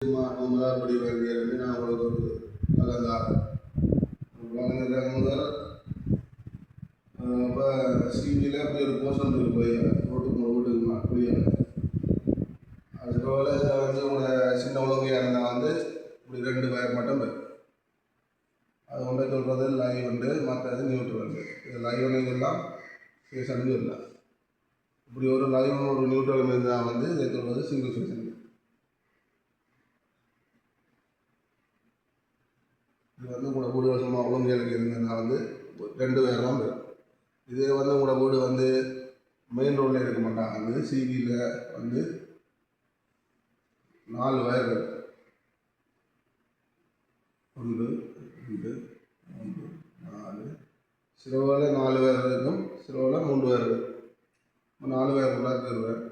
முதலாளி வேண்டிய நான் உங்களுக்கு ஒரு கலந்தாரேன் வழங்குறாங்க முதல் இப்போ சிவியில் அப்படி ஒரு போர்ஷன் இருக்குது போய் ரோட்டுக்கு வீட்டுக்கு புரியாது அதுபோல் இதில் வந்து உங்களோட சின்ன உலகையாக இருந்தால் வந்து இப்படி 2 வயர் மட்டும் வரும். அது ஒன்றை சொல்கிறது லைவ் வந்து மற்றது நியூட்ரல் வந்து இது லைவ் ஒன்று எல்லாம் ஃபேஷன் இல்லை. இப்படி ஒரு லைவ் ஒரு நியூட்ரல் இருந்தால் வந்து இதை சொல்கிறது சிங்கிள் ஃபேஷன். இது வந்து உங்களோட வீடு வருஷமாக உலகைகளுக்கு இருந்ததுன்னா வந்து 2 வயர் தான் வரும். இதே வந்து உங்களோட வீடு வந்து மெயின் ரோடில் இருக்க மாட்டாங்க. வந்து சிவியில் வந்து 4 வயர் இருக்கும். 1 2 3 4 சிலவில் 4 வயர் இருக்கும், சிலவில் 3 வயர் இருக்கும். 4 வயர் கூட தருவேன்.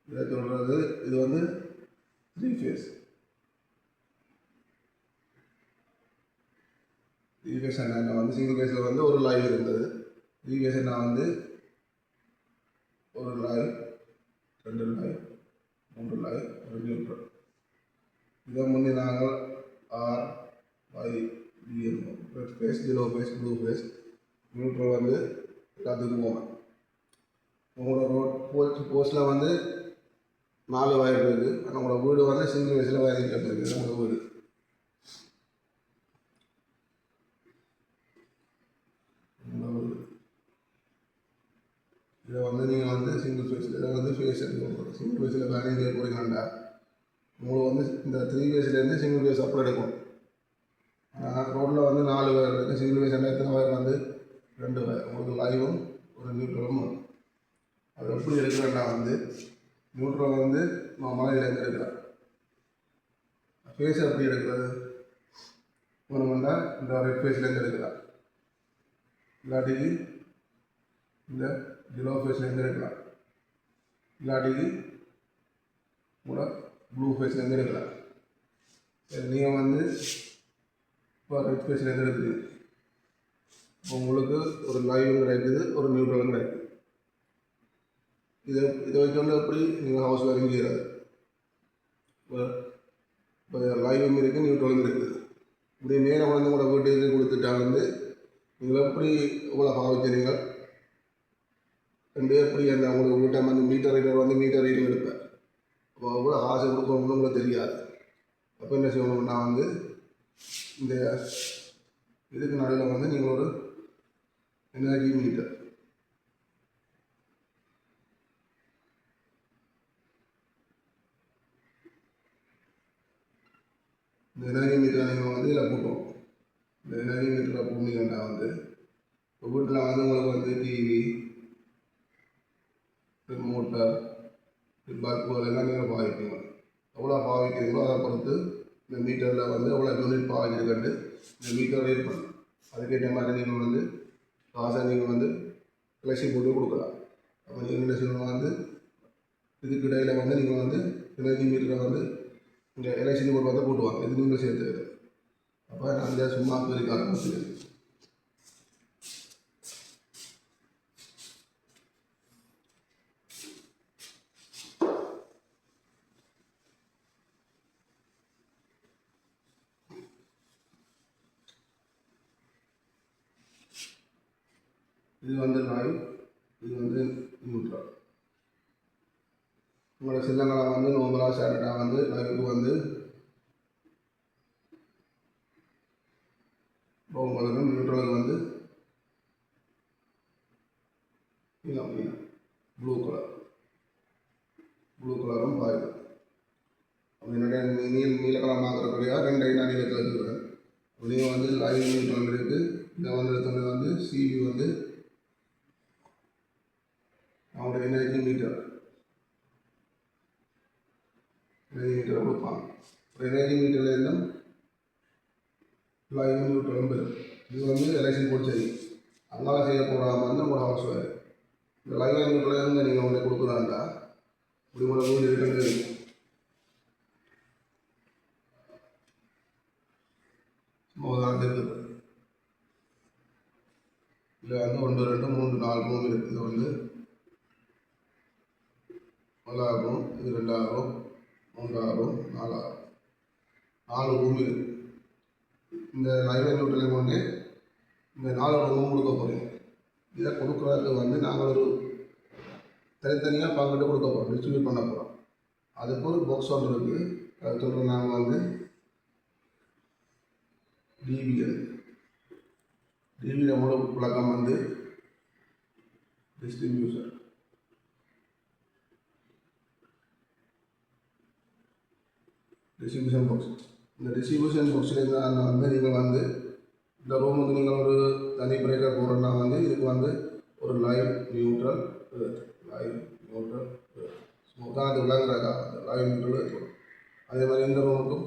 இதை சொல்கிறது இது வந்து 3 ஃபேஸ். 3 ஃபேஸ் என்ன வந்து சிங்கிள் ஃபேஸில் வந்து ஒரு லைவ் இருந்தது. 3 ஃபேஸ் என்ன வந்து ஒரு லைவ் 2 லைவ் 3 லைவ் ஒரு நியூட்ரல். இதை முன்னே நாங்கள் RYB red phase, yellow phase, blue phase, neutral வந்து எல்லாத்துக்கும் போவேன். உங்களோட ரோட் போஸ்ட்டில் வந்து 4 வயர் இருக்குது. ஆனால் உங்களோட வீடு வந்து சிங்கிள் ஃபேஸில் வயரிங் கட்டிருக்கு. உங்களோட வீடு இதை வந்து நீங்கள் வந்து சிங்கிள் ஃபேஸில் இதை வந்து ஃபேஸ் எடுக்கணும். சிங்கிள் ஃபேஸில் வயரிங் செய்ய போகிறீங்கண்டா உங்களுக்கு வந்து இந்த 3 ஃபேஸ்லேருந்து சிங்கிள் ஃபேஸ் அப்புறம் எடுக்கும். ரோட்டில் வந்து 4 வயர் இருக்குது. சிங்கிள் ஃபேஸ் எத்தனை வயர் வந்து 2 வயர். உங்களுக்கு லைவும் ஒரு நியூட்ரலும் வரும். அது எப்படி எடுக்கிறேன்னா வந்து நியூட்ரல் வந்து மலையிலேருந்து எடுக்கிறேன். ஃபேஸ் எப்படி எடுக்கிறது வேணுமெண்டா இந்த ரெட் ஃபேஸ்லேருந்து எடுக்கலாம், இல்லாட்டிக்கு இந்த எல்லோ ஃபேஸ்லேருந்து எடுக்கலாம், இல்லாட்டிக்கு கூட ப்ளூ ஃபேஸ்லேருந்து எடுக்கலாம். நீங்கள் வந்து இப்போ ரெட் ஃபேஸ்லேருந்து எடுத்துக்கீங்க. இப்போ உங்களுக்கு ஒரு லைவும் கிடைக்குது, ஒரு நியூட்ரலும் கிடைக்குது. இதை வச்சுக்கொண்டு எப்படி நீங்கள் ஹவுஸ் வயரிங் செய்கிறது. இப்போ லைவும் இருக்குது, நியூட்ரலும் இருக்குது. இப்படி நேரம் வந்து உங்களோட வீட்டுக்கு கொடுத்துட்டா வந்து நீங்கள் எப்படி இவ்வளோ பாவிக்கிறீங்க ரெண்டு எப்படி அந்த உங்களுக்கு வீட்டை வந்து மீட்டர் ரீடர் வந்து மீட்டர் ரீடிங் எடுப்பேன். அப்போ எவ்வளோ காசு கொடுக்கணும்னு உங்களுக்கு தெரியாது. அப்போ என்ன செய்யணும்னா வந்து இந்த இதுக்கு நடுவில் வந்து நீங்கள் ஒரு எனர்ஜி மீட்டர் இந்த எனர்ஜி மீட்டரை நீங்கள் வந்து இதில் போட்டோம். இந்த எனர்ஜி மீட்டரை போனீங்கன்னா வந்து இப்போ வீட்டில் வந்து உங்களுக்கு வந்து டிவி, மோட்டார், பல்புகள் எல்லாம் நீங்கள் பாவிப்பீங்க. எவ்வளோ பாவிக்கிறீங்களோ அதை பொறுத்து இந்த மீட்டரில் வந்து எவ்வளோ யூனிட் பாவிச்சிருக்கண்டு இந்த மீட்டர் ரீட் பண்ணணும். அதுக்கேற்ற மாதிரி நீங்கள் வந்து காசை நீங்கள் வந்து கிளச்சி போட்டு கொடுக்கலாம். அப்போ நீங்கள் என்ன செய்யணும் வந்து இதுக்கு இடையில் வந்து நீங்கள் வந்து எனர்ஜி மீட்டரை வந்து இந்த எலெக்ஷன் போர்டு வந்து போட்டுவாங்க. இது நீங்கள் சேர்த்து அப்போ நான் சும்மா பெருக்க ஆரம்பிச்சு இது வந்து லைவ், இது வந்து நியூட்ரல். உங்களோட சின்னங்களை வந்து நோம்பலாக சேட்டா வந்து லைவுக்கு வந்து உங்களுக்கு நியூட்ரலுக்கு வந்து நீளம் ப்ளூ கலரும் பாயுது. அப்படி நிறைய நீல கலர் மாத்திரப்படியாக 2 ஐநா நீளத்தில் இருக்கிறேன். நீங்கள் வந்து லைவ் நியூட்ரல் இருக்குது. இதை வந்து எடுத்தது வந்து சிவி வந்து அவங்களோட எனர்ஜி மீட்டரை கொடுப்பாங்க. ஒரு எனர்ஜி மீட்டரில் இருந்தால் லைவ் நியூட்ரலும் பெறும். இது வந்து எலெக்ஷன் போட்டு செய்யும். அதனால் செய்யக்கூடாமல் வந்து உங்களோட ஹவுஸ் வயர் இந்த லைவ் நியூட்ரல் இருந்து நீங்கள் உங்களை கொடுக்குறாண்டா இப்படி உங்களோட வீடு இருக்கிறது இருக்குது. இதில் வந்து 1 2 3 4 ரூம் இருக்குது. இது வந்து 1 ரூம், இது 2 ரூம், 3 ரூம், 4 ரூம். 4 ரூம் இருக்குது. இந்த லைவ் நியூட்ரலை கொண்டு இந்த 4 ரூமும் கொடுக்க போகிறீங்க. இதை கொடுக்குறதுக்கு வந்து நாங்கள் ஒரு தனித்தனியாக பங்கிட்டு கொடுக்க போகிறோம், டிஸ்ட்ரிபியூட் பண்ண போகிறோம். அதுக்கு ஒரு பாக்ஸ் ஒன்று இருக்குது. அது சொல்கிறோம் நாங்கள் வந்து டிவியில் முழு விளக்கம் வந்து டிஸ்ட்ரிபியூஷன் பாக்ஸ். இந்த டிஸ்ட்ரிபியூஷன் பாக்ஸில் வந்து நீங்கள் வந்து இந்த ரூமுக்கு நீங்கள் ஒரு தனி பிரேக்கர் போடுறோன்னா வந்து இதுக்கு வந்து ஒரு லைவ் நியூட்ரல் ஸ்மூத்தாக அது விளங்குறாக்கா அந்த லைவ் நியூட்ரல் இருக்கும். அதே மாதிரி இந்த ரூமுக்கும்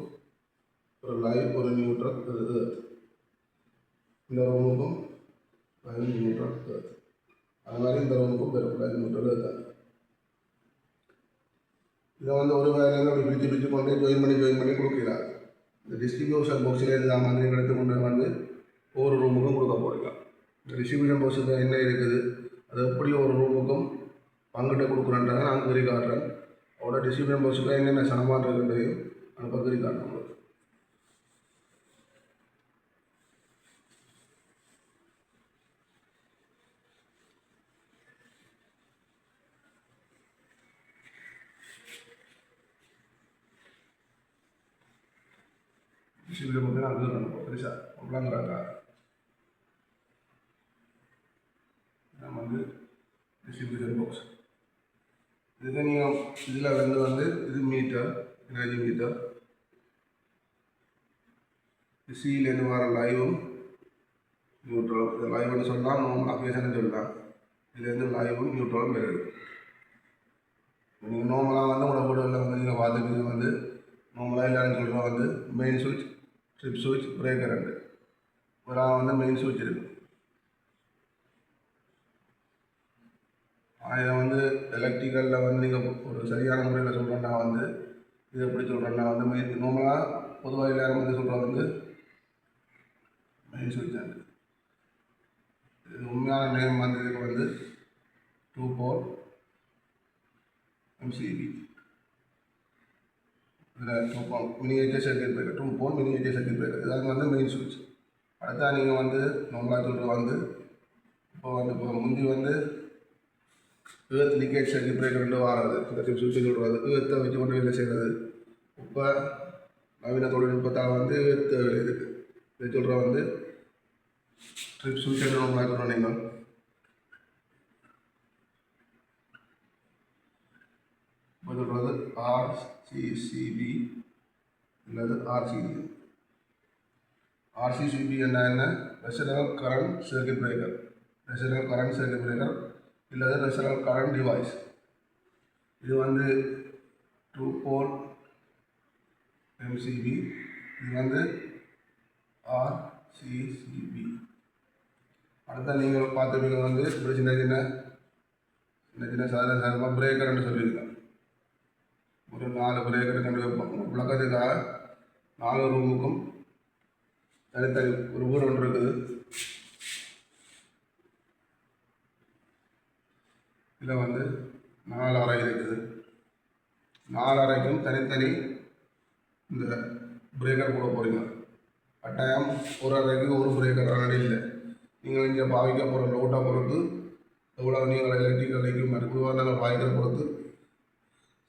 ஒரு லைவ் ஒரு நியூட்ரல் இந்த ரூமுக்கும் லைவ் நியூட்ரல் அது மாதிரி இந்த ரூமுக்கும் பெரும் லைவ் நியூட்ரல் இருக்காது. இதை வந்து ஒரு வேலையில் அப்படி பிரித்து கொண்டு ஜாயின் பண்ணி கொடுக்கிறார். இந்த டிஸ்ட்ரிபியூஷன் பாக்ஸில் இருந்தால் மாதிரி எடுத்து கொண்டு வந்து ஒவ்வொரு ரூமுக்கும் கொடுக்க போகிறீங்க. இந்த டிஸ்ட்ரிபியூஷன் பாக்ஸில் என்ன இருக்குது, அது எப்படி ஒரு ரூமுக்கும் பங்கிட்ட கொடுக்குறேன்றதை நான் கறி காட்டுறேன். அவரோட டிஸ்ட்ரிபியூஷன் பாக்ஸில் என்னென்ன சாமான் இருக்குன்றதையும் நான் பகிரி காட்டுறேன் உங்களுக்கு. டிஸ்ட்ரிபியூஷன் வந்து நான் அது பெருசாக விளங்குறாங்க. நம்ம வந்து டிஸ்ட்ரிபியூஷன் பாக்ஸ் இதுக்கு நீங்கள் இதில் வந்து இது மீட்டர், எனர்ஜி மீட்டர், சியிலேருந்து வர லைவும் நியூட்ரலும். இது லைவ்னு சொல்லலாம், அப்ளிகேஷன் சொல்லலாம். இதுலேருந்து லைவும் நியூட்ரலும் வருது. நீங்கள் நார்மலாக வந்து உங்களோட வீடுகளில் வந்து நீங்கள் பார்த்துட்டு வந்து நார்மலாக எல்லாரும் சொல்கிறோம் வந்து மெயின் சுவிட்ச், ட்ரிப் சுவிட்ச், பிரேக்கர் ரெண்டு இதெல்லாம் வந்து மெயின் சுவிட்ச் இருக்குது. இதை வந்து எலக்ட்ரிக்கலில் வந்து நீங்கள் ஒரு சரியான முறையில் சொல்கிறேன்னா வந்து இது எப்படி சொல்கிறேன்னா வந்து மெயின் நார்மலாக பொதுவாக எல்லாரும் வந்து சொல்கிற வந்து மெயின் சுவிட்ச் அண்டு இது உண்மையான நேம் வந்து இதுக்கு வந்து 2 போல் MCB. இதில் 2 போல் மினியேச்சர் சர்க்யூட் பிரேக்கர், 2 போல் மினியேச்சர் சர்க்யூட் பிரேக்கர் இதாக வந்து மெயின் சுவிட்ச். அடுத்தா நீங்கள் வந்து நார்மலாக சொல்கிற வந்து இப்போ முந்தி வந்து ஏர்த் லீக்கேஜ் சர்க்யூட் பிரேக்கர் வாரது இந்த சுவிட்ச் சொல்கிறது ஏர்த்தை வச்சு கொண்டு வேலை செய்கிறது. இப்போ நவீன தொழில்நுட்பத்தால் வந்து ஏர்த்து இருக்குது. இதை சொல்கிற வந்து ட்ரிப் சுவிட்ச் நார்மலாக சொல்கிறோம். நீங்கள் இப்போ சொல்கிறது RCCB அல்லது RCB. RCCB என்ன? Residential current circuit breaker, residential current circuit breaker இல்லது ரெசிடென்ஷியல் கரண்ட் டிவைஸ். இது வந்து 2 போல் MCB, இது வந்து RCCB. அடுத்த நீங்கள் பார்த்துப்பீங்க வந்து இப்படி சின்ன சின்ன சாதாரணமாக பிரேக்கர்னு சொல்லியிருக்கேன். ஒரு 4 பிரேக்கர் கண்டு வைப்போம். விளக்கத்துக்காக 4 ரூமுக்கும் தனித்தனி ஒரு வீடு ஒன்று இருக்குது. இதில் வந்து 4 அறை இருக்குது. 4 அறைக்கும் தனித்தனி இந்த பிரேக்கர் போட போகிறீங்க. கட்டாயம் ஒரு அறைக்கு ஒரு பிரேக்கர் ஆல்ரெடி இல்லை. நீங்கள் இங்கே பாவிக்க போகிற லோட்டை பொறுத்து எவ்வளோ நீங்கள் எலக்ட்ரிக்கல் எக்யூப்மெண்ட் உபகரணங்கள் பாய்க்கிற பொறுத்து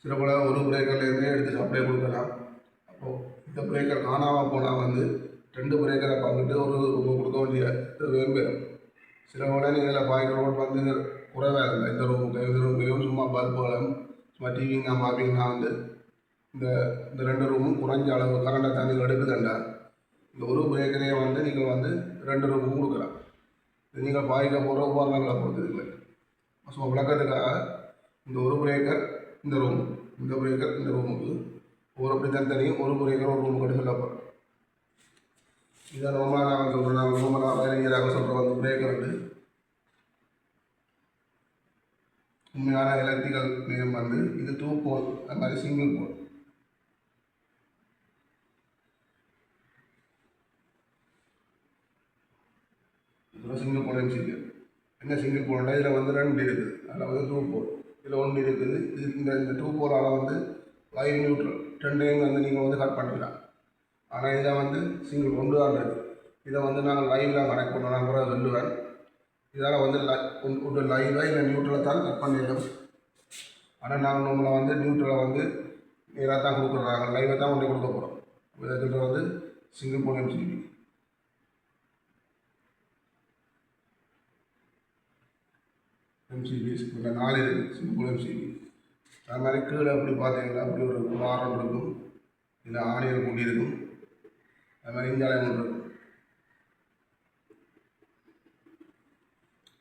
சில போல ஒரு பிரேக்கர்லேருந்தே எடுத்து சப்ளை கொடுக்கலாம். அப்போது இந்த பிரேக்கர் காணாமல் போனால் வந்து 2 பிரேக்கரை பங்கிட்டு ஒரு ரூம் கொடுக்க வேண்டிய வேறுபேரும். சில போல நீங்கள் பாய்க்கிற ரோட் வந்து குறைவாக இல்லை. இந்த ரூமுக்கையும் சும்மா பல்புகளும் சும்மா டிவிங்க பார்ப்பீங்கன்னா வந்து இந்த 2 ரூமும் குறைஞ்ச அளவு கரண்டை தண்ணி எடுக்குதுண்டா இந்த ஒரு பிரேக்கரையே வந்து நீங்கள் வந்து 2 ரூமும் கொடுக்கலாம். இது நீங்கள் பாய்க்க போகிற உபகரணங்களை பொறுத்தது இல்லை. சும்மா விளக்கத்துக்காக இந்த ஒரு பிரேக்கர் இந்த ரூம், இந்த பிரேக்கர் இந்த ரூமுக்கு ஒரு அப்படி தனித்தனியும் ஒரு பிரேக்கர் ஒரு ரூமுக்கு எடுத்து சொல்லப்போகிறோம். இதை நார்மலாக நாங்கள் சொல்கிறோம். நாங்கள் நார்மலாக வேலைஞராக சொல்கிறோம் வந்து பிரேக்கர் வந்து உண்மையான எலக்ட்ரிக்கல் நேம் வந்து இது 2 போல், அது மாதிரி சிங்கிள் போல். இதில் சிங்கிள் போல் MCB. என்ன சிங்கிள் போல்னா இதில் வந்து 2 இருக்குது. அதில் வந்து 2 போல், இதில் 1 இருக்குது. இது இந்த 2 போலால் வந்து லைவ் நியூட்ரல் 2யும் வந்து நீங்கள் வந்து கட் பண்ணிக்கலாம். ஆனால் இதை வந்து சிங்கிள் கொண்டு தான் இருக்குது. இதை வந்து நாங்கள் லைவில் கனெக்ட் பண்ணோம், நான் கூட சொல்லுவேன். இதால் வந்து ஒரு லைவாக இல்லை நியூட்ரலை தான் கட் பண்ணிடும். ஆனால் நாங்கள் நம்மளை வந்து நியூட்ரலை வந்து நேராக தான் கொடுக்குறாங்க, லைவை தான் கொண்டு கொடுக்க போகிறோம். இதில் வந்து சிங்கிள் போன் எம்சிபி இந்த 4 இருக்குது சிங்கிள் போன் எம்சிபி. அது மாதிரி கீழே அப்படி பார்த்தீங்கன்னா அப்படி ஒரு வாரம் இருக்கும், இல்லை ஆணியர் கூட்டி இருக்கும். அது மாதிரி இந்தியாவில் ஒன்று இருக்கும்.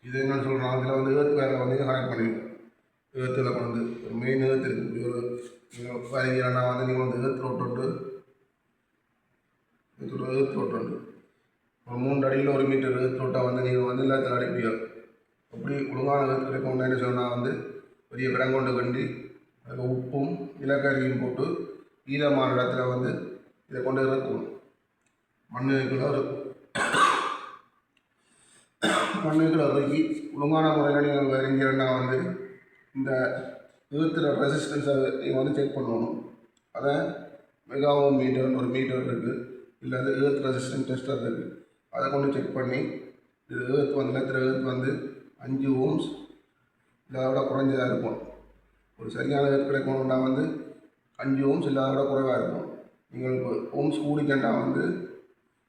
இது என்னென்னு சொல்கிறோம், அதில் வந்து வேறு வந்து கனெக்ட் பண்ணிடுவோம். ஏத்தில் கொண்டு ஒரு மெயின் ஏத்து இருக்குது. ஒரு நீங்கள் வரைகிறேன்னா வந்து நீங்கள் வந்து ஏத்து ரோட்டு ஒரு 3 அடியில் 1 மீட்டர் ஏத்து ரோட்டாக வந்து நீங்கள் வந்து எல்லாத்தில் அடிப்பீங்க. அப்படி ஒழுங்கான ஏத்து கிடைக்கும் என்ன சொன்னால் வந்து பெரிய விடங்கொண்டு கண்டி அதில் உப்பும் இலக்கரியும் போட்டு ஈரமான இடத்துல வந்து இதை கொண்டு இருக்கணும். மண்ணுக்குள்ள இறக்கி ஒழுங்கான முறையில் நீங்கள் வரைகிறேன்னா வந்து இந்த ஏற்றுற ரெசிஸ்டன்ஸை நீங்கள் வந்து செக் பண்ணணும். அதை மெகாவும் மீட்டர்னு ஒரு மீட்டர் இருக்குது, இல்லை அது ஏர்த் ரெசிஸ்டன்ஸ் டெஸ்டர் இருக்குது. அதை கொண்டு செக் பண்ணி இது ஏர்த் வந்து நிலத்தில் ஏர்த் வந்து 5 ஓம்ஸ் இல்லை அதை விட குறைஞ்சதாக இருக்கும். ஒரு சரியான ஏர்த் கிடைக்கணும்னா வந்து 5 ஓம்ஸ் இல்லை அதை விட குறைவாக இருக்கும். நீங்கள் இப்போ ஓம்ஸ் கூடிக்கண்டா வந்து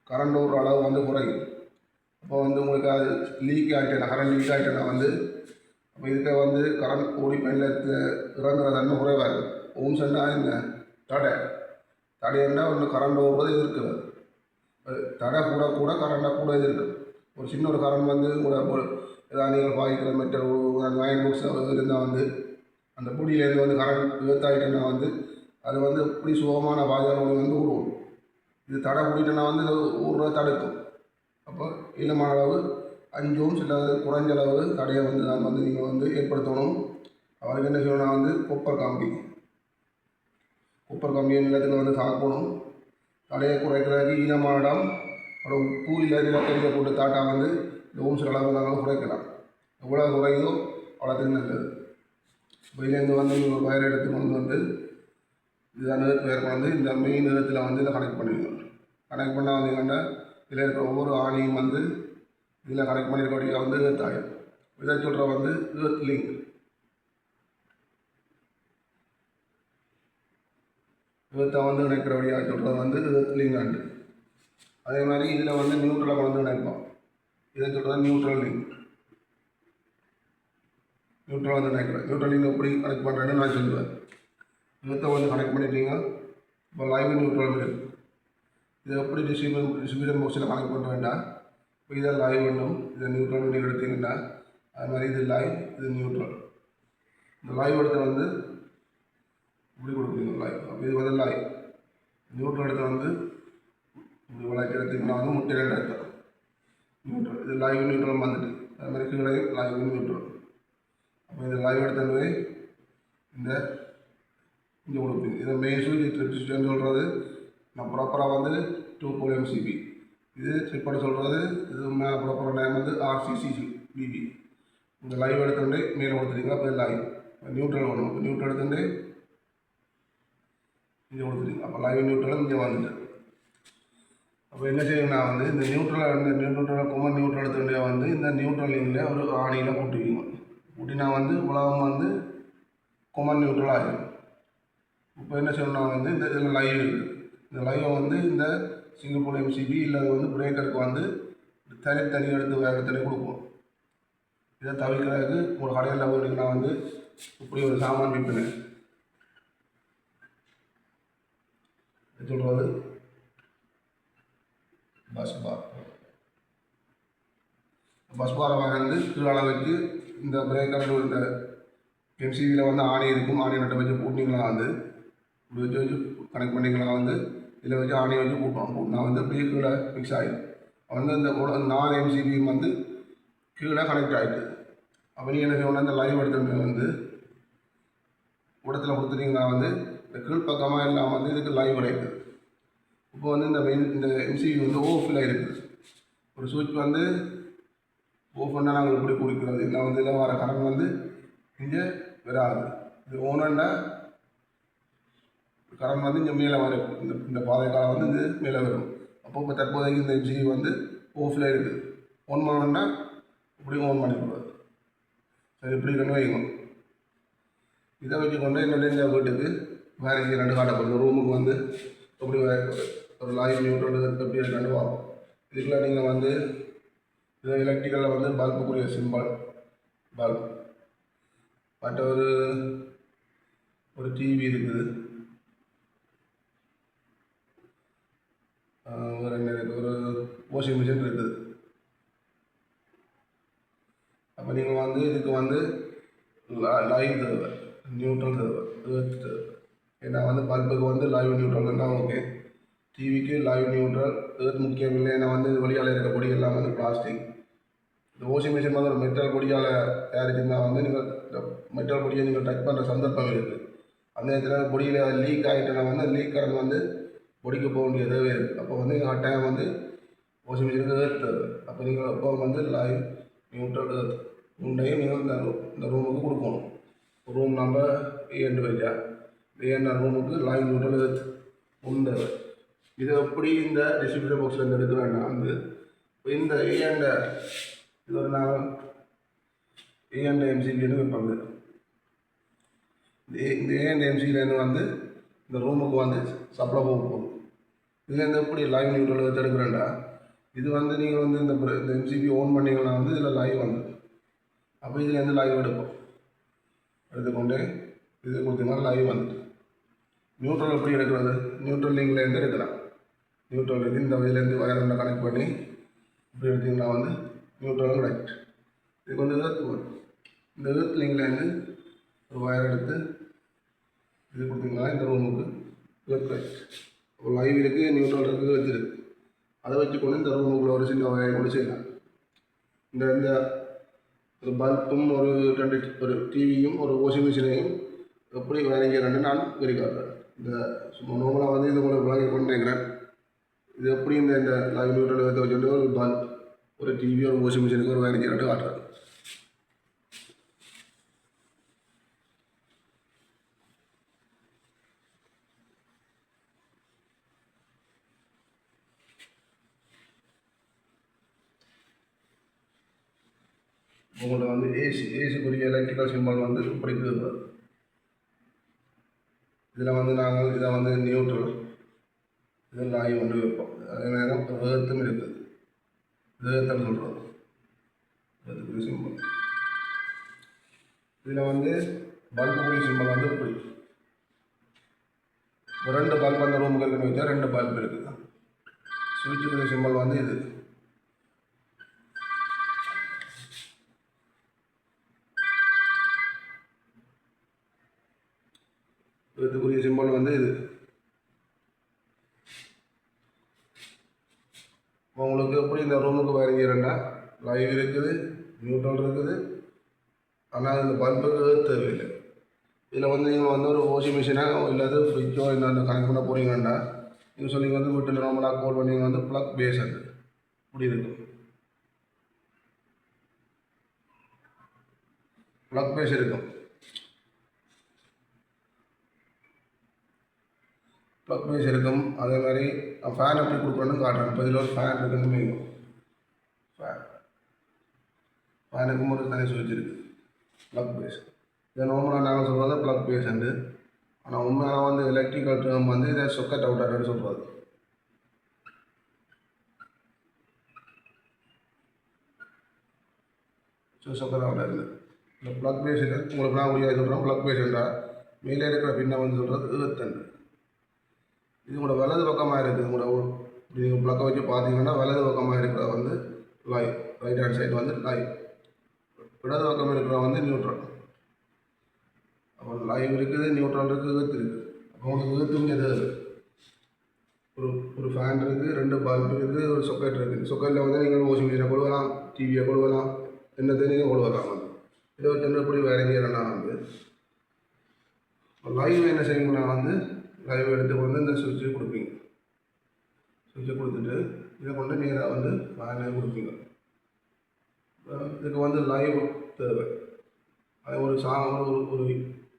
கரண்ட் ஒரு அளவு வந்து குறையும். அப்போ வந்து உங்களுக்கு அது லீக் ஆகிட்டேன்னா கரண்ட் லீக் ஆகிட்டேன்னா வந்து அப்போ இதுக்கு வந்து கரண்ட் ஓடி பயனில் இறங்குற தன்மை குறைவாக இருக்கும். ஓம்ஸ்ன்னா என்ன தடைன்னா ஒன்று கரண்ட் ஓடுறது எதிர்க்கிறது. தடை கூட கரண்டாக கூட எதிர்க்கும். ஒரு சின்ன ஒரு கரண்ட் வந்து கூட ஏதாவது நீங்கள் பாய்க்கிற மெட்டர் அயன் பாக்ஸ் இருந்தால் வந்து அந்த பொடியிலேருந்து வந்து கரண்ட் ஏற்றாயிட்டேன்னா வந்து அது வந்து எப்படி சுகமான பாய்ச்சல் வந்து ஊடுவோம். இது தடை கூட்டிட்டேன்னா வந்து இது ஊடுறத தடுக்கும். அப்போ இளமான அளவு 5 ஓம்ஸ் இல்லாத குறைஞ்ச அளவு தடையை வந்து நான் வந்து நீங்கள் வந்து ஏற்படுத்தணும். அவருக்கு என்ன செய்யணும்னா வந்து கொப்பர் கம்பியை நிலத்தில் வந்து தாக்கணும். தடையை குறைக்கிறதுக்கு ஈரமான இடம் அதோட உப்பு இல்லை நிலக்கரியை போட்டு தாட்டா வந்து இந்த ஓம்ஸ் அளவு நாங்களும் குறைக்கலாம். எவ்வளோ குறையுதோ அவ்வளோத்துக்கு நல்லது. இப்போ இதுலேருந்து வந்து நீங்கள் வயர் எடுத்து கொண்டு வந்து இதுதான் பேருக்கு வந்து இந்த மெயின் நிலத்தில் வந்து இதை கனெக்ட் பண்ணிடணும். கனெக்ட் பண்ணால் வந்தீங்கன்னா இதில் இருக்கிற ஒவ்வொரு ஆணியும் வந்து இதில் கனெக்ட் பண்ணியிருக்கக்கூடிய வந்து ஏர்த் ஆகும். இதை சொல்கிற வந்து ஏர்த் லிங்க். ஏர்த்தை வந்து இணைக்கிறபடியாக சொல்கிறது வந்து ஏர்த் லிங்க் ஆண்டு. அதே மாதிரி இதில் வந்து நியூட்ரலை கொண்டு இணைப்போம். இதை சொல்கிறது நியூட்ரல் லிங்க். நியூட்ரல் வந்து நினைக்கிறேன். நியூட்ரல் லிங்க் எப்படி கனெக்ட் பண்ணுறேன்னு நான் சொல்லுவேன். ஏர்த்தை வந்து கனெக்ட் பண்ணிட்டீங்க. இப்போ லைவ் நியூட்ரல் இருக்குது. இதை எப்படி டிஸ்ட்ரிபியூஷன் பாக்ஸில் கனெக்ட் பண்ண வேண்டாம். இப்போ இதை லைவ் பண்ணும், இதை நியூட்ரல் நீங்கள் எடுத்தீங்கன்னா அது மாதிரி இது லைவ், இது நியூட்ரல். இந்த லைவ் எடுத்து வந்து இப்படி கொடுக்குறீங்க லைவ். அப்போ இது வந்து லைவ். நியூட்ரல் எடுத்து வந்து இப்படி விளக்கி எடுத்திங்கன்னா வந்து முட்டை 2 எடுத்தோம் நியூட்ரல். இது லைவ் நியூட்ரல் வந்துட்டு அது மாதிரி கீழே லைவ் நியூட்ரல். அப்போ இந்த லைவ் எடுத்தோடனே இந்த இங்கே கொடுப்பீங்க. இதை மெயின் சுவிட்ச் சொல்கிறது நான் ப்ராப்பராக வந்து 2 போல் எம்சிபி. இது ட்ரிப்போட சொல்கிறது இது மேலே ப்ராப்பராக நேம் வந்து RCCBB. இந்த லைவ் எடுத்துகிட்டு மேலே கொடுத்துட்டீங்க. அப்போ லைவ் நியூட்ரல் வேணும். இப்போ நியூட்ரல் எடுத்துகிட்டு இங்கே கொடுத்துட்டீங்க. அப்போ லைவ் நியூட்ரலும் இங்கே வந்துட்டு அப்போ என்ன செய்யணும்னா வந்து இந்த நியூட்ரல் கொமன் நியூட்ரல் எடுத்துகிட்டே வந்து இந்த நியூட்ரல் லிங்கில் ஒரு ஆணியில் கூட்டுவீங்க. கூட்டினா வந்து உலகம் வந்து கொமன் நியூட்ரல் ஆகிடும். இப்போ என்ன செய்யணும்னா வந்து இந்த இதில் லைவ் இருக்குது. இந்த லைவை வந்து இந்த சிங்கிள் போல் எம்சிபி இல்லை வந்து பிரேக்கருக்கு வந்து தனி எடுத்து வேறு தனி கொடுப்போம். இதை தவிர்க்கிறதுக்கு ஒரு கடையில் போனீங்கன்னா வந்து இப்படி ஒரு சாமான் விற்பேன் சொல்கிறது பஸ் பாரை வந்து கீழே வச்சு இந்த பிரேக்கர் இந்த எம்சிபியில் வந்து ஆணி இருக்கும். ஆணி நட்டை வச்சு பூட்டிங்களா வந்து இப்படி வச்சு கனெக்ட் பண்ணிக்கலாம். வந்து இதில் வச்சு ஆணியை வச்சு பூட்டினா வந்து அப்படியே கீழே ஃபிக்ஸ் ஆகிடும். வந்து இந்த 4 எம்சிபியும் வந்து கீழே கனெக்ட் ஆகிடுது. அப்போ நீங்கள் என்ன செய்யணும்னா இந்த லைவ் எடுத்துகிட்டு வந்து இடத்துல கொடுத்துட்டிங்கன்னா வந்து இந்த கீழ்ப்பக்கமாக எல்லாம் வந்து இதுக்கு லைவ் கிடைக்குது. இப்போ வந்து இந்த எம்சிபி வந்து ஓஃபில் இருக்குது. ஒரு சுவிட்ச் வந்து ஓஃப் பண்ணால் நாங்கள் எப்படி குடிக்கிறது இல்லை வந்து இதில் வர கரண்ட் வந்து இங்கே வராது. இது ஓனண்டா கரண்ட் வந்து இங்கே மேலே வரும். இந்த பாதை காலம் வந்து இது மேலே வரும். அப்போ இப்போ தற்போதைக்கு இந்த எம்சிபி வந்து ஆஃபில் இருக்குது. ஆன் பண்ணணுன்னா இப்படியும் ஆன் பண்ணிக்கூடாது. சரி, இப்படி கொண்டு வைக்கணும். இதை வச்சுக்கொண்டு என்னோட இந்த வீட்டுக்கு வேலைக்கு 2 காட்டப்படுது. ரூமுக்கு வந்து எப்படி ஒரு லைவ் நியூட்ரல் எப்படி இருக்கான்னு பார்ப்போம். இதுக்குள்ள நீங்கள் வந்து இது எலக்ட்ரிக்கலில் வந்து பல்புக்குரிய சிம்பிள் பல்ப், மற்ற ஒரு டிவி இருக்குது, ஒரு என்ன இருக்குது, ஒரு வாஷிங் மிஷின் இருக்குது. அப்போ நீங்கள் வந்து இதுக்கு வந்து லைவ் தேவை, நியூட்ரல் தேவை, ஏர்த் தேவை. ஏன்னா வந்து பல்புக்கு வந்து லைவ் நியூட்ரல்னா ஓகே, டிவிக்கு லைவ் நியூட்ரல், ஏர்த் முக்கியம் இல்லை. ஏன்னா வந்து இது வழியால் இருக்க பொடி எல்லாம் வந்து பிளாஸ்டிக். இந்த வாஷிங் மிஷின் வந்து ஒரு மெட்டல் பொடியால் தயாரிச்சிருந்தால் வந்து நீங்கள் இந்த மெட்டல் பொடியை நீங்கள் டச் பண்ணுற சந்தர்ப்பம் இருக்குது. அந்த நேரத்தில் பொடியில் லீக் ஆகிட்டுனா வந்து லீக் கரண்ட் வந்து பொடிக்க போக வேண்டிய தேவை இருக்குது. அப்போ வந்து நீங்கள் டைம் வந்து வாஷிங் மிஷினுக்கு ஏர்த் தேவை. அப்போ நீங்கள் அப்போ வந்து லைவ் நியூட்ரல் ஏர்த் உண்டையும் நீங்கள் இந்த ரூமுக்கு கொடுக்கணும். ரூம் நம்பர் ஏன்னு வைக்கா, ஏன்னா ரூமுக்கு லைவ் நியூட்ரல் ஏர்த் உண்டு. இது எப்படி இந்த டிஸ்ட்ரிபியூட்டர் பாக்ஸில் எடுக்கிறேன்னா வந்து இந்த ஏண்ட இது ஒரு நான் ஏஎன்ட எம்சிபின்னு வைப்பாங்க. இந்த ஏஎன்ட எம்சிபிலேருந்து வந்து இந்த ரூமுக்கு வந்து சப்ளை போக போகுது. இதுலேருந்து எப்படி லைவ் நியூட்ரல் வச்சு எடுக்கிறேன்டா, இது வந்து நீங்கள் வந்து இந்த எம்சிபி ஓன் பண்ணிங்கன்னா வந்து இதில் லைவ் வந்து அப்போ இதுலேருந்து லைவ் எடுப்போம். எடுத்துக்கொண்டு இது கொடுத்தீங்கன்னா லைவ் வந்துட்டு நியூட்ரல் எப்படி எடுக்கிறது, நியூட்ரல் லிங்க்லேருந்து எடுக்கலாம். நியூட்ரல் இருக்குது, இந்த வயலேருந்து வயரை கனெக்ட் பண்ணி இப்படி எடுத்திங்கன்னா வந்து நியூட்ரல் ரைட். இதுக்கு வந்து ஏர்த் வரும். இந்த ஏர்த் லிங்க்லேருந்து ஒரு வயர் எடுத்து இது கொடுத்தீங்கன்னா இந்த ரூமுக்கு ஏர்த் ரைட். ஒரு லைவ் இருக்குது, நியூட்ரல் இருக்குது, ஏர்த் இருக்குது. அதை வச்சுக்கொண்டு இந்த ரூமுக்குள்ள ஒரு சின்ன வயர் கூட செய்யலாம். இந்த ஒரு பல்பும் ஒரு டிவியும் ஒரு வாஷிங் மிஷினையும் எப்படி வயரிங் செய்யறேன்னு நான் வெளிக்காட்டுறேன். இந்த சும்மா நோமலாக வந்து இது உங்களுக்கு விளங்கி கொண்டு நினைக்கிறேன். இது எப்படி இந்த லைவ் நியூட்ரல் ஏற்ற வச்சுட்டு ஒரு பல்ப், ஒரு டிவி, ஒரு வாஷிங் மிஷினுக்கு ஒரு வயரிங் செய்யறது காட்டுறேன். உங்கள்கிட்ட வந்து ஏசிக்குரிய எலக்ட்ரிக்கல் சிம்பிள் வந்து இப்படி இருக்குது. இதில் வந்து நாங்கள் இதை வந்து நியூட்ரல், இதில் லைவ் கொண்டு வைப்போம். அதே நேரம் ஏர்த்தும் இருக்குது. இது ஏர்த்தன்னு சொல்கிறோம். அதுக்கு சிம்பிள் இதில் வந்து பல்புக்குரிய சிம்பிள் வந்து இப்படி ஒரு 2 பல்ப் அந்த ரூமுக்கு இருக்குன்னு வச்சா 2 பல்ப் இருக்குது. சுவிட்சுக்குரிய சிம்பிள் வந்து இது. இதுக்குரிய சிம்பிள் வந்து இது. உங்களுக்கு எப்படி இந்த ரூமுக்கு வரைகிறேன்னா லைவ் இருக்குது, நியூட்ரல் இருக்குது, ஆனால் இந்த பல்புக்கு தேவையில்லை. இதில் வந்து நீங்கள் வந்து ஒரு வாஷிங் மிஷினோ இல்லாத ஃப்ரிட்ஜோ இந்த கனெக்ட் பண்ண போகிறீங்கன்னா நீங்கள் சொன்னீங்க வந்து வீட்டில் நார்மலாக கோல் பண்ணிங்க வந்து ப்ளக் பேஸ் அது இப்படி இருக்கும். ப்ளக் பேஸ் இருக்கும். ப்ளக் பேஸ் இருக்கும். அதே மாதிரி ஃபேன் எப்படி கொடுக்குறேன்னு காட்டுறேன். இப்போ இதில் ஒரு ஃபேன் இருக்குன்னு வைக்கும். ஃபேனுக்கும் ஒரு தனி சுவிட்ச் இருக்குது. ப்ளக் பேஸ் இதை நார்மலாக நாங்கள் சொல்கிறது ப்ளக் பேஸ் உண்டு. ஆனால் உண்மையாக வந்து எலக்ட்ரிக்கல் டேர்ம் வந்து இதை சொக்கெட் அவுட்டர்னு சொல்கிறது. சொக்கெட் அவுட்டர் இந்த ப்ளக் பேஸ் உங்களுக்கு நான் முடியாது சொல்கிறோம். ப்ளக் பேஸ் என்றால் மேலே இருக்கிற பின்னை வந்து சொல்கிறது ஏர்த்தண்டு. இது கூட வலது பக்கமாக இருக்குது. கூட நீங்கள் ப்ளக்கை வச்சு பார்த்தீங்கன்னா வலது பக்கமாக இருக்கிற வந்து லைவ், ரைட் ஹேண்ட் சைடு வந்து லைவ், இடது பக்கம் இருக்கிற வந்து நியூட்ரல். அப்போ லைவ் இருக்குது, நியூட்ரல் இருக்குது, ஏர்த் இருக்குது. அப்போ உங்களுக்கு ஏர்த்துங்க எதாவது ஒரு ஃபேன் இருக்குது, 2 பல்ப் இருக்குது, ஒரு சொக்கெட் இருக்குது. சொக்கெட்டில் வந்து நீங்கள் வாஷிங் மிஷினை கொடுக்கலாம், டிவியை கொடுக்கலாம், என்னத்தையும் நீங்கள் கொடுக்கலாம். வந்து இதை வச்சு எப்படி வேறு செய்யறேன்னா வந்து லைவ் என்ன செய்யுங்கன்னா வந்து லைவ் எடுத்து கொண்டு இந்த சுவிட்சை கொடுப்பீங்க. சுவிட்சை கொடுத்துட்டு இதை கொண்டு நேராக வந்து ஃபேனே கொடுப்பீங்க. இதுக்கு வந்து லைவ் தேவை. அது ஒரு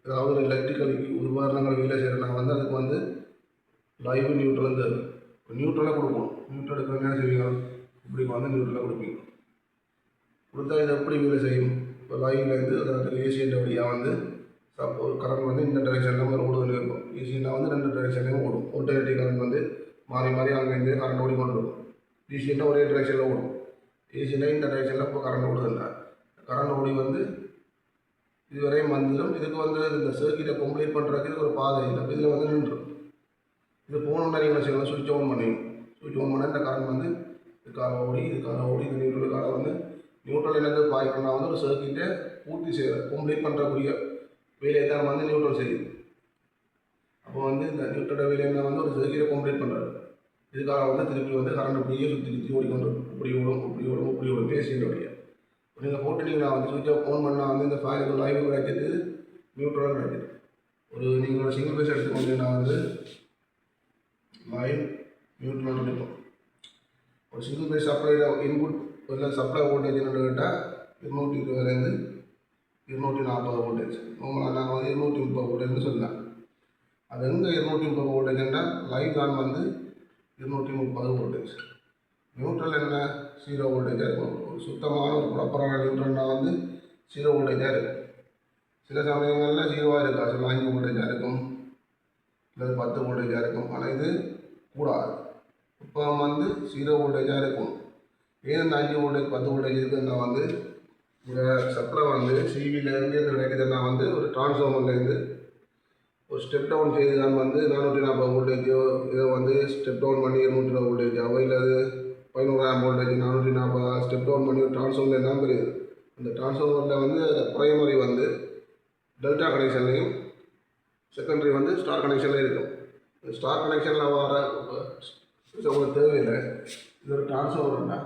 ஏதாவது ஒரு எலக்ட்ரிக்கல் உபகரணங்கள் வேலை செய்கிறனா வந்து அதுக்கு வந்து லைவ் நியூட்ரல் தேவை. இப்போ நியூட்ரலாக கொடுப்போம். நியூட்ரல் எடுக்கிற என்ன செய்வீங்க, இப்படி வந்து நியூட்ரலாக கொடுப்பீங்க. கொடுத்தா இது எப்படி வேலை செய்யும்? இப்போ லைவ்லேருந்து அதாவது ஏசியன் வழியாக வந்து ஒரு கரண்ட் வந்து இந்த டைரெக்ஷனில் மாதிரி ஓடுதுன்னு இருக்கும். ஏசியனா வந்து 2 டைரெக்ஷன்லையும் ஓடும். ஆல்டர்னேட்டிவ் கரண்ட் வந்து மாறி மாறி அங்கேருந்து கரண்ட் ஓடிக்கொண்டு இருக்கும். டிசியன்னா ஒரே டைரெக்ஷனில் ஓடும். ஏசியனா இந்த டைரெக்ஷனில் இப்போ கரண்ட் ஓடுதுன்னா கரண்ட் ஓடி வந்து இதுவரையும் வந்துடும். இதுக்கு வந்து இந்த சர்க்கியூட்டை கம்ப்ளீட் பண்ணுறதுக்கு இதுக்கு ஒரு பாதை இல்லை. இதில் வந்து நின்றுடும். இது போகணுன்னா நீங்கள் என்ன செய்யணும், சுவிட்ச் ஆன் பண்ணுவீங்க. சுவிட்ச் ஆன் பண்ணால் இந்த கரண்ட் வந்து இதுக்காக ஓடி இந்த நியூட்ரலுக்காக வந்து நியூட்ரல் என்னது பாய்க்கணும்னா வந்து ஒரு சர்க்கியூட்டை பூர்த்தி செய்கிற கம்ப்ளீட் பண்ணுறக்கூடிய வேலையை தான் வந்து நியூட்ரல் செய்யுது. அப்போ வந்து இந்த நியூட்ரல் வேலையை என்ன வந்து ஒரு சர்க்கியூட்டை கம்ப்ளீட் பண்ணுறாரு. இதுக்காக வந்து திருப்பி வந்து கரண்ட் அப்படியே சுற்றி ஓடிக்கொண்டு இப்படி ஓடும் பேசிய வழியாக. நீங்கள் போட்டுட்டீங்கன்னா வந்து சுவிட்சை ஃபோன் பண்ணால் வந்து இந்த ஃபேனுக்கு லைவ் கிடைக்கிது, நியூட்ரலாக கிடைக்கிது. ஒரு நீங்கள் ஒரு சிங்கிள் பேஸ் எடுத்துக்கொண்டீங்கன்னா வந்து லைவ் நியூட்ரல் இருக்கும். ஒரு சிங்கிள் பேஸ் சப்ளையில் இன்புட் இல்லை சப்ளை வோல்டேஜ் என்னென்னு கேட்டால் 220 240 வோல்டேஜ். நார்மலாக நாங்கள் வந்து 230 வோல்டேஜ்னு சொல்லலாம். அது எங்கே 230 வோல்டேஜ்னால் லைவ் தான் வந்து 230 வோல்டேஜ். நியூட்ரல் என்ன 0 வோல்டேஜாக இருக்கும். ஒரு சுத்தமான ஒரு ப்ராப்பரான நியூட்ரல்னால் வந்து 0 வோல்டேஜாக இருக்கும். சில சமயங்களில் 0வாக இருக்கா, சில 5 வோல்டேஜாக இருக்கும், இல்லை 10 வோல்டேஜாக இருக்கும். ஆனால் இது கூடாது. இப்போ வந்து 0 வோல்டேஜாக இருக்கும். ஏன் இந்த 5 வோல்டேஜ் 10 வோல்டேஜ் இருக்குதுன்னா வந்து இந்த சப்ளை வந்து சிவிலேருந்து கிடைக்குதுன்னா வந்து ஒரு டிரான்ஸ்ஃபார்மர்லேருந்து ஒரு ஸ்டெப் டவுன் செய்து தான் வந்து 440 வோல்டேஜோ இதை வந்து ஸ்டெப் டவுன் பண்ணி 220 வோல்டேஜாவோ இல்லை 11 வோல்டேஜ் 440 ஸ்டெப் டவுன் பண்ணி ஒரு டிரான்ஸ்ஃபார்மர் தான் பெரியுது. அந்த டிரான்ஸ்ஃபார்மரில் வந்து பிரைமரி வந்து டெல்டா கனெக்ஷன்லையும் செகண்டரி வந்து ஸ்டார் கனெக்ஷன்லையும் இருக்கும். இந்த ஸ்டார் கனெக்ஷனில் வர உங்களுக்கு தேவையில்லை. இது ஒரு டிரான்ஸ்ஃபார்மர்னா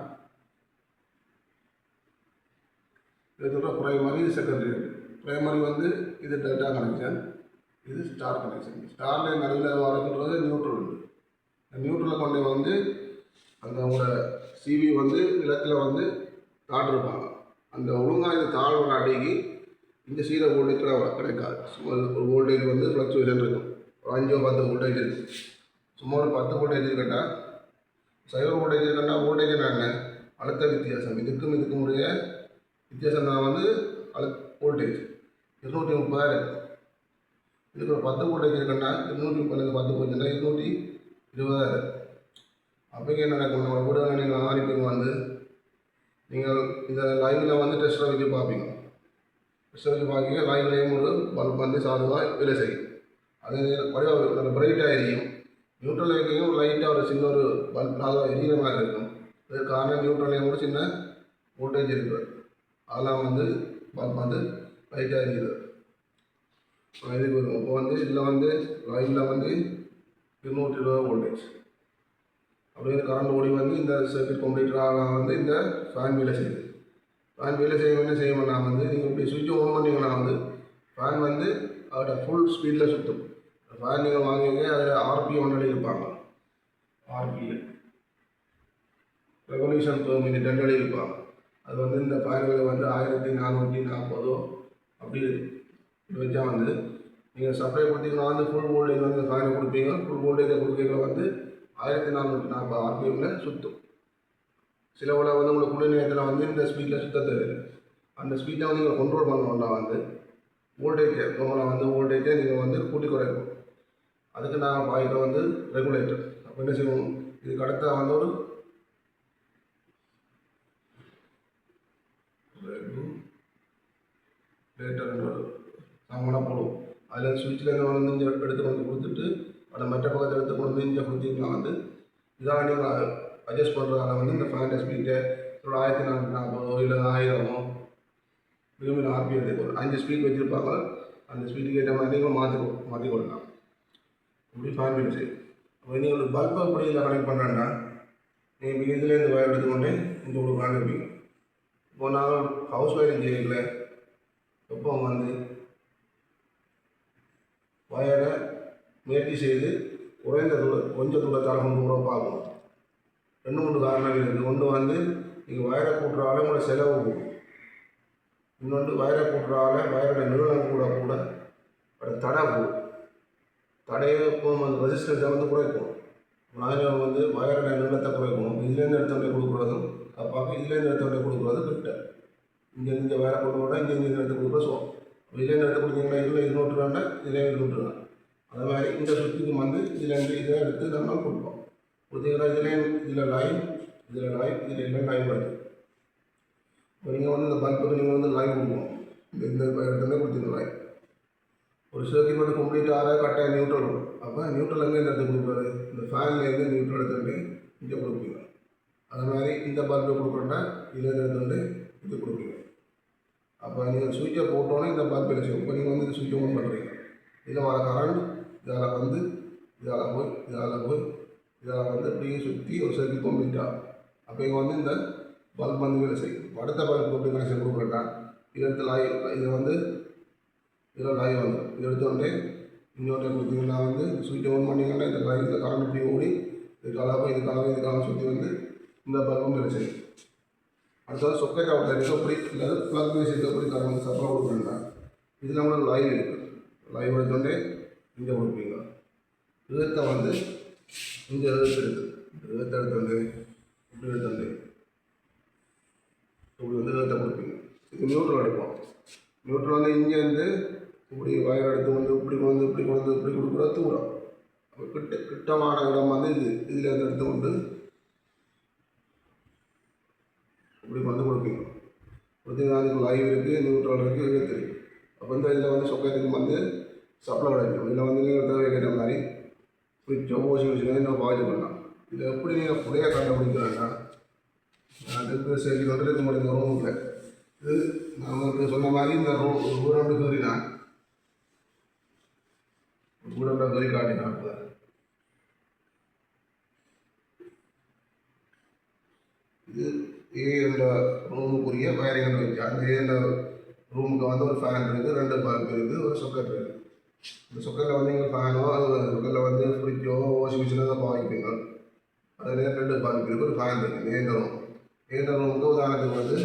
இதோட பிரைமரி செகண்டரி இருக்குது. பிரைமரி வந்து இது டெல்டா கனெக்ஷன், இது ஸ்டார் கனெக்ஷன். ஸ்டாரில் நடுவில் வரதுன்றது நியூட்ரல் உண்டு. இந்த நியூட்ரலை கொண்டு வந்து அந்த உங்களோட சிவி வந்து நிலத்தில் வந்து தாட்டிருப்பாங்க. அந்த ஒழுங்காக இது தாழ்வு அடிக்கி இந்த 0 வோல்டேஜ் கிடைக்காது. சும்மா ஒரு வோல்டேஜ் வந்து ஃப்ளக்சுவேஷன் இருக்கும். ஒரு 5 10 வோல்டேஜ் இருக்குது. சும்மா ஒரு 10 வோல்டேஜ் இருக்கட்டா, 0 வோல்டேஜ் இருக்கட்டா, வோல்டேஜ் என்ன அழுத்த வித்தியாசம். இதுக்கும் உடைய வித்தியாசம் தான் வந்து வோல்டேஜ் 230 இருக்குது. இதுக்கு ஒரு 10 வோல்டேஜ் இருக்குன்னா 230 10 போச்சுன்னா 220 இருக்குது. அப்போக்கே என்ன நடக்கும், நம்ம வீடுகளில் நீங்கள் ஆரம்பிங்க வந்து நீங்கள் இதை லைவில் வந்து டெஸ்ட்டில் வச்சு பார்ப்பீங்க. டெஸ்ட்டை வச்சு பார்ப்பீங்க, லைவ்லேயும் ஒரு பல்ப் வந்து சாதுவாக வேலை செய்யும். அது குறைவாக நல்ல பிரைட்டாக எரியும். நியூட்ரல் வைக்கையும் லைட்டாக ஒரு சின்ன ஒரு பல்ப் சாதுவாக எரியிற மாதிரி இருக்கும். இதுக்கு காரணம் நியூட்ரல்லையும் கூட சின்ன வோல்டேஜ் இருக்குது. அதெல்லாம் வந்து பல்ப் வந்து லைட்டாக எரியுது. இதுக்கு வரும். இப்போ வந்து இதில் வந்து லைவில் வந்து 220 வோல்டேஜ் அப்படியே கரண்ட் ஓடி வந்து இந்த சர்க்கியூட் கம்ப்ளீட்டராக வந்து இந்த ஃபேன் வேலை செய்யுது. ஃபேன் வேலை என்ன செய்யணும்னா வந்து நீங்கள் இப்படி சுவிட்ச் ஆன் பண்ணிங்கன்னா வந்து ஃபேன் வந்து அதோட ஃபுல் ஸ்பீடில் சுற்றும். ஃபேன் நீங்கள் வாங்கிங்க அதில் ஆர்பிஎம் இருப்பாங்க. ஆர்பிஎம் ரெவல்யூஷன் பெர் மினிட் இருப்பாங்க. அது வந்து இந்த ஃபேன்கள் வந்து 1440 அப்படி வச்சா வந்து நீங்கள் சப்ளை கொடுத்தீங்கன்னா வந்து ஃபுல் வோல்டேஜ் வந்து இந்த ஃபேனை கொடுப்பீங்க. ஃபுல் வோல்டேஜை கொடுக்கல வந்து 1440 ஆர்பிஎம்மில் சுற்றும். சில விட வந்து உங்களுக்கு குளிர் நேரத்தில் வந்து இந்த ஸ்பீடில் சுத்த தேவையில்லை. அந்த ஸ்பீடை வந்து நீங்கள் கண்ட்ரோல் பண்ணணுன்னா வந்து வோல்டேஜை உங்களை வந்து வோல்டேஜை நீங்கள் வந்து கூட்டி குறைக்கணும். அதுக்கு நான் பாய்க்க வந்து ரெகுலேட்டர். அப்போ என்ன செய்வோம், இதுக்கு அடுத்த வந்து ஒரு ரெகுலேட்டர் சாமான போடுவோம். அதில் சுவிட்சில் வந்து இங்கே எடுத்து கொண்டு கொடுத்துட்டு அதை மற்ற பக்கத்தில் எடுத்து கொண்டு இங்கே கொடுத்தீங்கன்னா வந்து இதாக நீங்கள் அட்ஜஸ்ட் பண்ணுறதால வந்து இந்த ஃபேன் ஸ்பீட்டை ஒரு 1440 இல்லை 1000 விரும்பி ஆர்பிஎம் ஒரு 5 ஸ்பீட் வச்சுருப்பாங்க. அந்த ஸ்பீட்டுக்கு ஏற்ற மாதிரி நீங்கள் மாற்றி கொள்ளலாம். இப்படி ஃபேன் வேலை செய்யும். அப்போ நீங்கள் ஒரு பல்பை எப்படி இதில் கனெக்ட் பண்ணுறேன்னா நீங்கள் இதுலேருந்து வயர் எடுத்துக்கொண்டு இங்கே ஒரு ஃபேன் வைப்பீங்க. இப்போ நாங்கள் ஹவுஸ் ஒயரிங் செய்யல எப்போ வந்து வயரை முயற்சி செய்து குறைந்த கொஞ்சம் தூரத்தால் கொண்டு கூட பார்க்கணும். 2-3 காரணங்கள் இருக்குது. ஒன்று வந்து நீங்கள் வயரை கூட்டுறால உங்களோட செலவு கூடும். இன்னொன்று வயரை கூட்டுறால வயரோட நிறுவனம் கூட தடையை அந்த ரெசிஸ்டன்ஸை வந்து குறைக்கும். நாங்கள் வந்து வயர நிலத்தை குறைக்கணும். இதுலேருந்து எடுத்தவொடனே கொடுக்குறதும் அப்பாவுக்கு இதுலேருந்து எடுத்தவொடனே கொடுக்குறது கிட்ட. இங்கே வேற கொண்டு போனால் இங்கே எடுத்து கொடுக்குற சோம். இதுலேருந்து எடுத்து கொடுத்தீங்கன்னா இதில் 200 ரூபாண்டா இதுலேயும் 200 ரூபா. அது மாதிரி இந்த சுற்றுக்கு வந்து இதுலேருந்து இதை எடுத்து நம்ம கொடுப்போம். கொடுத்தீங்கன்னா இதில் லைன் இதில் எல்லாம் லைன் வருது. இப்போ நீங்கள் வந்து இந்த பல்புக்கு நீங்கள் வந்து லைன் கொடுக்கணும். இந்த இடத்துல கொடுத்தீங்க லைன். ஒரு சர்க்கிட் வந்து கம்ப்ளீட் ஆக கட்டாயம் நியூட்ரல் இருக்கும். அப்போ நியூட்ரல் எங்கேருந்து எடுத்து கொடுக்குறது? இந்த ஃபேன்லேருந்து நியூட்ரல் எடுத்துகிட்டு இங்கே கொடுப்பீங்க. அது மாதிரி இந்த பல்பை கொடுக்குறோன்னா இதுலேருந்து எடுத்துகிட்டு இது கொடுப்பீங்க. அப்போ நீங்கள் சுவிட்சை போட்டோன்னே இந்த பல்ப் இல்லை செய்யும். இப்போ நீங்கள் வந்து இந்த சுவிட்சை ஓன் பண்ணுறீங்க. இதில் வர கரண்ட் இதால் வந்து இதால் போய் வந்து அப்படியே சுற்றி ஒரு சர்க்கிட் கம்ப்ளீட் ஆகும். அப்போ இங்கே வந்து இந்த பல்ப் வந்து வேலை செய்யும். அடுத்த பல்ப் எப்படி கனெக்ஷன் கொடுக்குறேன்னா இதில் லைவ் வந்துடும். இது எடுத்தோடனே இன்னொரு கொடுத்தீங்கன்னா வந்து சுவிட்சை ஓன் பண்ணிங்கன்னா இந்த லைவில் கரண்ட் இப்படி ஓடி இதுக்காக சுற்றி வந்து இந்த பல்பும் வேலை செய்யும். அடுத்தது சொக்கெட் அவுட் இருக்குது. அப்படி இல்லை ப்ளக் பேஸ் எப்படி கரண்ட் சப்ளை கொடுக்குறேன்னா இதில் கூட லைவ் இருக்குது. லைவ் எடுத்தோடனே இங்கே கொடுப்பீங்க. விதத்தை வந்து இங்கே எடுத்து எடுத்தோடனே இப்படி எடுத்தோடனே இப்படி வந்து விதத்தை கொடுப்பீங்க. இது நியூட்ரல் எடுப்போம். நியூட்ரல் வந்து இங்கேருந்து இப்படி வயர் எடுத்து வந்து இப்படி கொடுக்குற தூரம். அப்போ கிட்டமான இடம் வந்து இதில் இருந்து எடுத்து கொண்டு இப்படி கொடுப்பீங்க. கொடுத்தீங்கன்னா அதுக்கு லைவ் இருக்குது, நியூட்ரல் இருக்குது, இது தெரியும். அப்போ இந்த இதில் வந்து சொக்கத்துக்கு வந்து சப்ளை கிடைக்கும். இதில் வந்து நீங்கள் தேவை கேட்ட மாதிரி ஃப்ரிட்ஜோ வாஷிங் மிஷின் வந்து நம்ம பாய்ச்சி பண்ணலாம். இதை எப்படி நீங்கள் புடைய கண்டுபிடிக்கிறேன்னா அதுக்கு சரி வந்து இருக்க முடியும். இந்த ரூமில் இது நமக்கு சொன்ன மாதிரி இந்த ஊரண்டு கறினான் கறி காட்டினான். இது என்ற ரூமுக்குரிய வயரிங் வச்சு அந்த என்ற ரூமுக்கு வந்து ஒரு ஃபேன் இருக்குது, 2 பல்ப் இருக்குது, ஒரு சொக்கெட் இருக்குது. இந்த சொக்கெட்டில் வந்து நீங்கள் ஃபேனோ சொக்கெட்டில் வந்து ஃப்ரிட்ஜோ வாஷிங் மிஷினோ தான் பாய்ப்பீங்க. அதில் 2 பல்ப் இருக்குது, ஒரு ஃபேன் இருக்குது. ஏன்ற ரூமுக்கு உதாரணத்துக்கு வந்து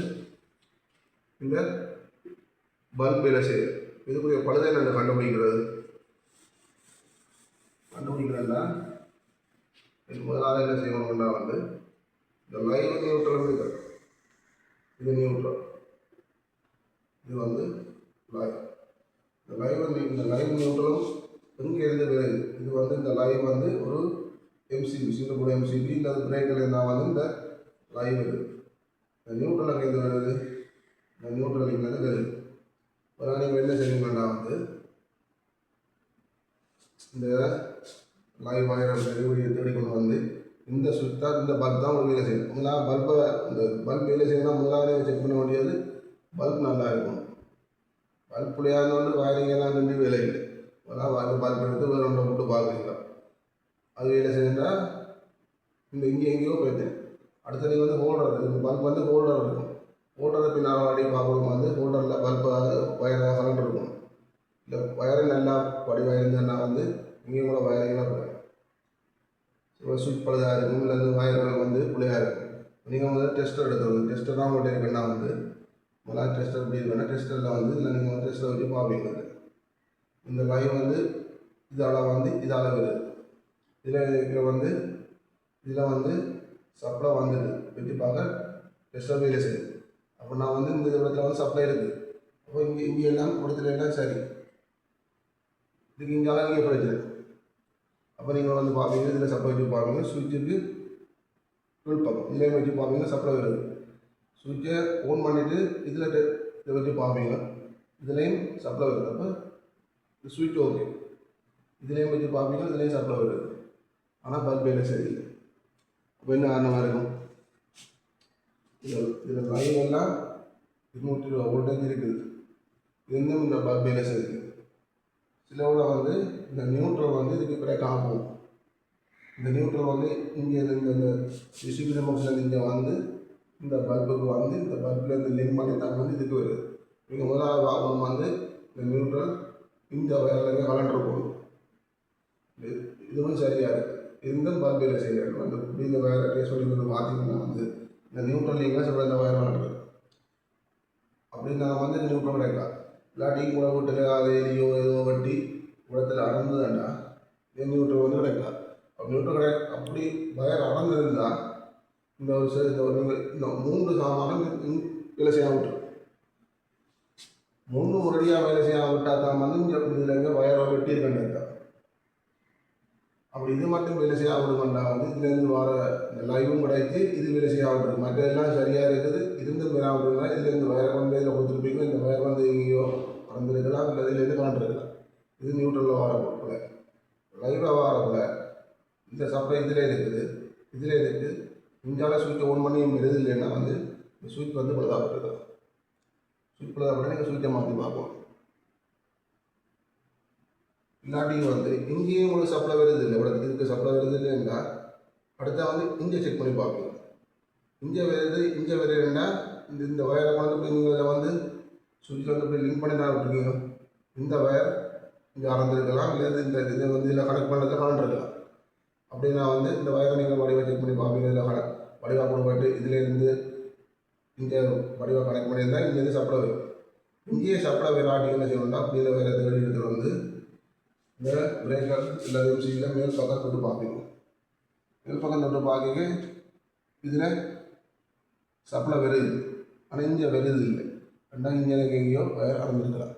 இந்த பல்ப் வேலை செய்யுது. இதுக்குரிய பழுதை என்ன கண்டுபிடிக்கிறதுனா முதலாவது என்ன செய்யணும்னா வந்து இந்த லைவ் நியூட்ரல் இருக்குது. இது நியூட்ரல், இது வந்து லைவ். இந்த லைவ் நியூட்ரலும் எங்கே இருந்து வருது? இது வந்து இந்த லைவ் வந்து ஒரு எம்சிபி சிங்கப்பூர் எம்சிபி இல்லை பிரேக்கில் இருந்தால் வந்து இந்த லைவ் வருது. இந்த நியூட்ரல் அங்கே இருந்து வருது. இந்த நியூட்ரல் இங்கே வருது. ஒரு நீங்கள் என்ன செய்யணும்னா வந்து இந்த லைவ் வயர் தேடி கொண்டு வந்து இந்த சுவிட்ச் இந்த பல்ப் தான் உங்களுக்கு வேலை செய்யணும். முதலாக இந்த பல்ப் வேலை செய்யணும்னா முதலாவது செக் பண்ண வேண்டியது பல்ப் நல்லா இருக்கும். பல்ப் புள்ளியாக வந்து வயரிங் எல்லாம் கண்டு வேலை இல்லை. முதலாக பல்ப் எடுத்து வேறு ஒன்றை போட்டு பார்க்குறீங்களா அது வேலை செய்யணும்னா இந்த எங்கேயோ போயிட்டு அடுத்த நீங்கள் வந்து ஹோல்டர் இந்த பல்ப் வந்து ஹோல்டர் இருக்கும். ஹோல்டரை பின்னால் வாடி பார்க்கணும் வந்து ஹோல்டரில் பல்ப் வயராக கலண்டு இருக்கும். இல்லை வயரிங் நல்லா படி வயருந்தா வந்து இங்கேயும் கூட வயரிங்லாம் போயிடும். சுவிட்ச் பழுதாக இருக்கும், இல்லை இந்த வயர்கள் வந்து புள்ளையாக இருக்கும். நீங்கள் வந்து டெஸ்டர் எடுத்துருங்க. டெஸ்டர் தான் உங்கள்கிட்ட இருக்குன்னா வந்து முதல்ல டெஸ்டர் எப்படி இருக்குன்னா டெஸ்டரில் வந்து இல்லை நீங்கள் வந்து டெஸ்டரை வச்சு பார்ப்பீங்க. இந்த லைவ் வந்து இதால் வருது. இதில் வந்து சப்ளை வந்துடுது வச்சு பார்க்க டெஸ்டர் வேலை செய்யுது. அப்போ நான் வந்து இந்த இடத்துல வந்து சப்ளை இருக்குது. அப்போ இங்கே எல்லாம் கொடுத்துல எல்லாம் சரி. இதுக்கு இங்கெல்லாம் நீங்கள் பிரச்சனை. அப்போ நீங்கள் வந்து பார்ப்பீங்க இதில் சப்ளை வச்சு பார்ப்பீங்க. சுவிட்சுக்கு பக்கம் இதில் வச்சு பார்ப்பீங்க சப்ளை வருது. சுவிட்சை ஓன் பண்ணிவிட்டு இதில் இதை வச்சு பார்ப்பீங்க இதுலேயும் சப்ளை வருது. அப்போ இந்த சுவிட்ச் ஓகே. இதுலேயும் வச்சு பார்ப்பீங்க இதுலேயும் சப்ளை வருது. ஆனால் பல்ப் வேலை சரியில்லை. அப்போ என்ன காரணமாக இருக்கும்? இதில் லைன் எல்லாம் 220 வோல்டேஜ் இருக்குது. இன்னும் இந்த பல்ப் வேலை சரியில்லை. சிலவில் வந்து இந்த நியூட்ரல் வந்து இதுக்கு கிடைக்காம போகும். இந்த நியூட்ரல் வந்து இங்கே இந்த டிஸ்ட்ரிபியூஷன் பாக்ஸில் இங்கே வந்து இந்த பல்புக்கு வந்து இந்த பல்பில் இந்த லிங்க் பண்ணி தான் வந்து இதுக்கு வருது. நீங்கள் முதலாவது வாகனம் வந்து இந்த நியூட்ரல் இந்த வயரில் கலண்டர் போகணும். இதுவும் சரியாக இருக்குது. இருந்தும் பல்ப் வேலை செய்யணும். அந்த இந்த வயரை டேஸ்ட் பண்ணி வந்து பார்த்தீங்கன்னா வந்து இந்த நியூட்ரல் நீங்கள் சொல்கிற இந்த வயர் கலண்டர் அப்படின்னு நான் வந்து இந்த நியூட்ரல் கிடைக்காது. இல்லாட்டி கூட வீட்டில் எலியோ ஏதோ வட்டி இடத்துல அறந்துதாண்டா நியூட்ரல் வந்து கிடைக்கலாம். அப்போ நியூட்ரல் அப்படி வயர் அறந்துருந்தால் இந்த ஒரு இந்த 3 சாமானும் வேலை செய்யாம விட்டுரும். 3 முறையாக வேலை செய்யாம விட்டால் தான் வந்து இதில் எங்கே வயரை வெட்டி இருக்கின்றது. அப்படி இது மட்டும் வேலை செய்யாம விடுமெண்டா வந்து இதுலேருந்து வர இந்த லைவும் கிடைச்சி இது வேலை செய்யாம விட்டுருக்கு. மற்ற எல்லாம் சரியாக இருக்குது இருந்தும் பெறாமல் இருந்தா இதுலேருந்து வயரை வந்து இதில் கொடுத்துருப்பீங்க. இந்த வயர் வந்து எங்கேயோ பறந்துருக்கலாம், இல்லை இதுலேருந்து கலந்துருக்கலாம். இது நியூட்ரலில் வர போல லைவாக வரப்போல இந்த சப்ளை இதில் இருக்குது. இதில் இருக்குது இஞ்சால சுவிட்சை ஓன் பண்ணி எது இல்லைன்னா வந்து இந்த சுவிட்ச் வந்து பழுதாப்பட்டிருக்கலாம். சுவிட்ச் பழுதாப்பட்டு நீங்கள் சுவிட்சை மாற்றி பார்ப்போம். இல்லாட்டி வந்து இங்கேயும் உங்களுக்கு சப்ளை வருது இல்லை, இவ்வளோ இதுக்கு சப்ளை வருது இல்லைன்னா அடுத்த வந்து இங்கே செக் பண்ணி பார்க்கணும். இங்கே வருதுன்னா இந்த வயரை கொண்டு போய் நீங்கள் இதை வந்து சுவிட்சில் வந்து போய் லிங்க் பண்ணி தான் விட்டுருக்கீங்க. இந்த வயர் இங்கே அறந்துருக்கலாம், இல்லை இந்த இதை வந்து இதில் கனெக்ட் பண்ணுறதுல கலந்துருக்கலாம். அப்படின்னா வந்து இந்த வயரை நீங்கள் வடிவாக செக் பண்ணி பார்ப்பீங்க. இதில் வடிவாக கொண்டு போய்ட்டு இதுலேருந்து இங்கே வடிவாக கனெக்ட் பண்ணியிருந்தால் இங்கேருந்து சப்ளை வரும். இங்கேயே சப்ளை வேறு ஆட்டி என்ன செய்யணும்னா அப்படி இந்த வேறு தேடி எடுத்துகிட்டு வந்து இந்த பிரேக்கர் இல்லை எம்சியில் மேல் பக்கம் தொட்டு பார்ப்பீங்க. மேல் பக்கம் தொட்டு பார்க்க இதில் சப்ளை வருது, ஆனால் இங்கே வருது இல்லை. ரெண்டாம் இங்கே எங்கேயோ வயர் அறந்துருக்கலாம்.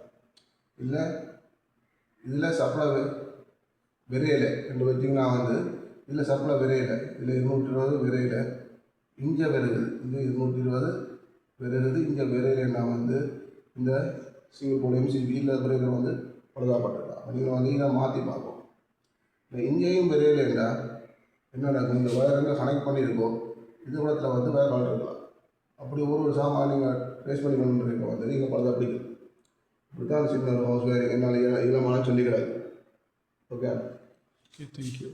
இல்லை இதில் சப்ளை விரையில ரெண்டு வச்சிங்கன்னா வந்து இதில் சப்ளை விரையில இதில் 220 விரையில இங்கே வருது, இங்கே 220 வருது, இங்கே விரையிலன்னா வந்து இந்த சிங்கிள் போல் எம்சிபி இல்லை பிரேக்கர் வந்து பழுதாப்பட்டிருக்கலாம். நீங்கள் வந்து இதை மாற்றி பார்ப்போம். இந்த இங்கேயும் விரையிலன்னா என்ன நடக்கும், இந்த வயர் எங்கே கனெக்ட் பண்ணியிருக்கோம் இது இடத்துல வந்து வயர் கலந்துருக்கலாம். அப்படி ஒரு சாமான் நீங்கள் ரேஸ் பண்ணி கொண்டு வந்து நீங்கள் பழுதா பிடிக்கும். இப்படி தான் சின்ன ஹவுஸ் வயரிங் என்னால் இளமான சொல்லிக்கிறாங்க. Okay, thank you.